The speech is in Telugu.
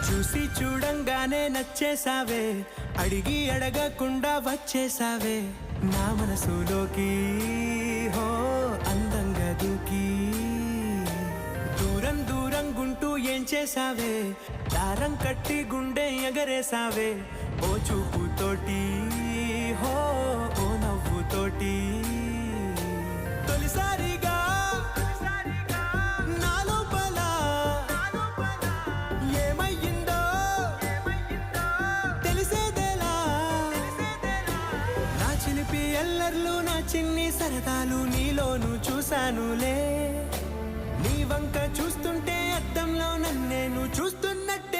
చూసి చూడంగానే నచ్చేసావే, అడిగి అడగకుండా వచ్చేసావే నా మనసులోకి. హో అందంగా దూకి దూరం దూరం గుంటూ ఏం చేసావే, దారం కట్టి గుండె ఎగరేసావే ఓ చూపుతోటి. హో ఓ నవ్వుతోటి తొలిసారిగా నా లోపల ఏమయ్యిందో తెలిసేదేలా. నా చిలిపి ఎల్లర్లు నా చిన్ని సరదాలు నీలోను చూశానులే. నీ వంక చూస్తుంటే అద్దంలో నన్నేను చూస్తున్నట్టు